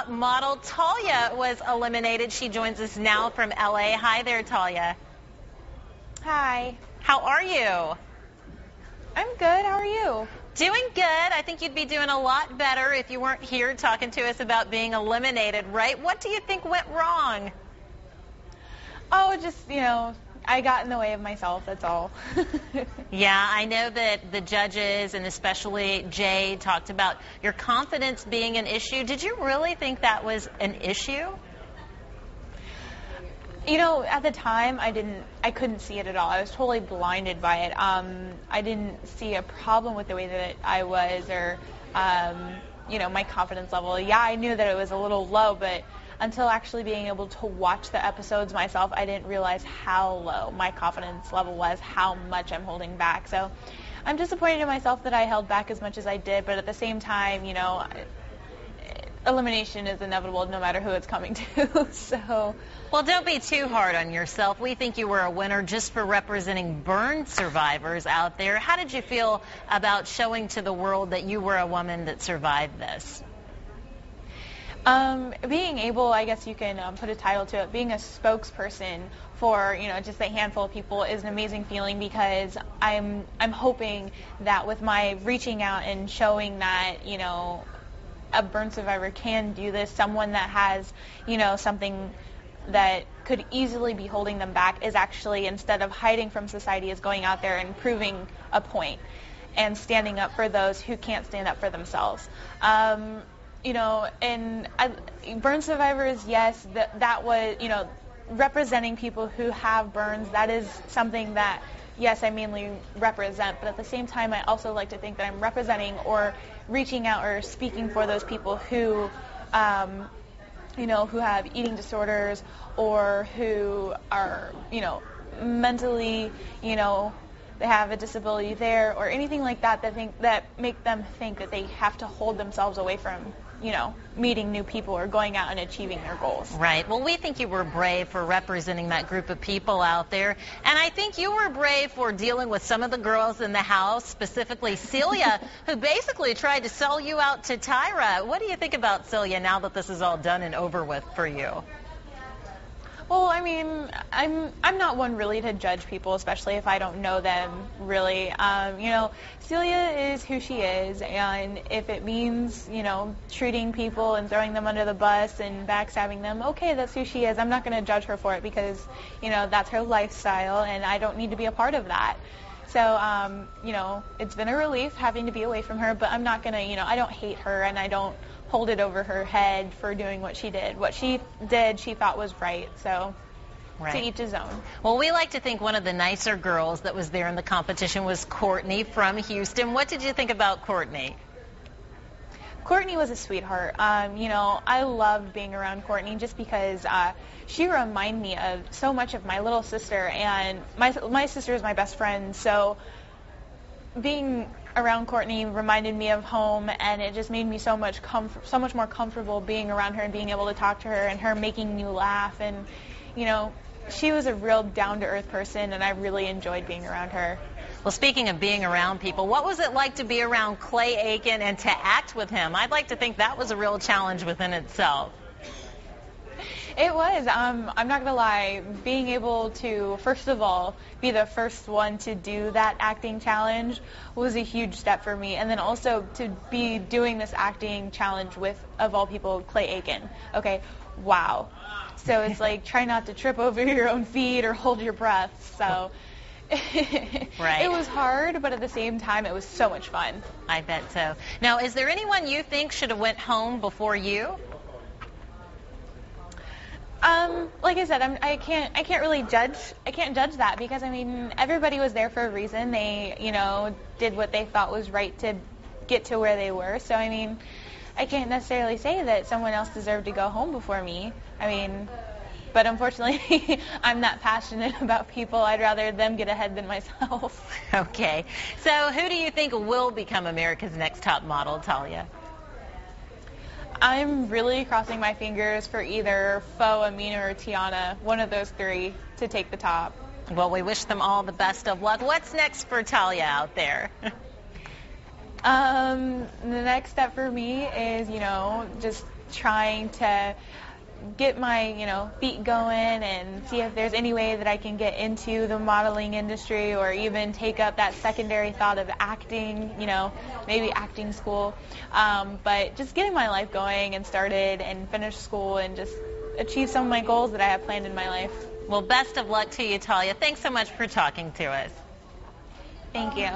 Model Tahlia was eliminated. She joins us now from LA. Hi there, Tahlia. Hi. How are you? I'm good. How are you? Doing good. I think you'd be doing a lot better if you weren't here talking to us about being eliminated, right? What do you think went wrong? Oh, just, I got in the way of myself, that's all. Yeah, I know that the judges and especially Jay talked about your confidence being an issue. Did you really think that was an issue? At the time, I couldn't see it at all. I was totally blinded by it. I didn't see a problem with the way that I was or, my confidence level. Yeah, I knew that it was a little low, but until actually being able to watch the episodes myself, I didn't realize how low my confidence level was, how much I'm holding back. So I'm disappointed in myself that I held back as much as I did, but at the same time, elimination is inevitable no matter who it's coming to. So, well, don't be too hard on yourself. We think you were a winner just for representing burn survivors out there. How did you feel about showing to the world that you were a woman that survived this? Being able, I guess you can put a title to it, being a spokesperson for, just a handful of people is an amazing feeling because I'm hoping that with my reaching out and showing that, a burn survivor can do this, someone that has, something that could easily be holding them back is actually, instead of hiding from society, is going out there and proving a point and standing up for those who can't stand up for themselves. Burn survivors, yes, that was, representing people who have burns, that is something that, yes, I mainly represent, but at the same time, I also like to think that I'm representing or reaching out or speaking for those people who, who have eating disorders or who are, mentally, they have a disability there or anything like that that make them think that they have to hold themselves away from, meeting new people or going out and achieving their goals. Right. Well, we think you were brave for representing that group of people out there. And I think you were brave for dealing with some of the girls in the house, specifically Celia, who basically tried to sell you out to Tyra. What do you think about Celia now that this is all done and over with for you? Well, I mean, I'm not one really to judge people, especially if I don't know them really. Celia is who she is, and if it means, treating people and throwing them under the bus and backstabbing them, okay, that's who she is. I'm not going to judge her for it because, that's her lifestyle, and I don't need to be a part of that. So, it's been a relief having to be away from her, but I'm not going to, I don't hate her, and I don't hold it over her head for doing what she did. What she did, she thought was right, so right. To each his own. Well, we like to think one of the nicer girls that was there in the competition was Courtney from Houston. What did you think about Courtney? Courtney was a sweetheart. I loved being around Courtney just because she reminded me of so much of my little sister, and my sister is my best friend, so being around Courtney reminded me of home, and it just made me so much more comfortable being around her and being able to talk to her and her making me laugh. And, she was a real down-to-earth person, and I really enjoyed being around her. Well, speaking of being around people, what was it like to be around Clay Aiken and to act with him? I'd like to think that was a real challenge within itself. It was. I'm not going to lie. Being able to, first of all, be the first one to do that acting challenge was a huge step for me. And then also to be doing this acting challenge with, of all people, Clay Aiken. Okay, wow. So it's like try not to trip over your own feet or hold your breath. So right. It was hard, but at the same time, it was so much fun. I bet so. Now, is there anyone you think should have went home before you? Like I said, I can't really judge. I can't judge that because everybody was there for a reason. They, did what they thought was right to get to where they were. So I can't necessarily say that someone else deserved to go home before me. But unfortunately, I'm not passionate about people. I'd rather them get ahead than myself. Okay. So who do you think will become America's next top model, Tahlia? I'm really crossing my fingers for either Fo, Amina, or Tiana, one of those three, to take the top. Well, we wish them all the best of luck. What's next for Tahlia out there? The next step for me is, just trying to get my, feet going and see if there's any way that I can get into the modeling industry or even take up that secondary thought of acting, maybe acting school. But just getting my life going and started and finished school and just achieve some of my goals that I have planned in my life. Well, best of luck to you, Tahlia. Thanks so much for talking to us. Thank you.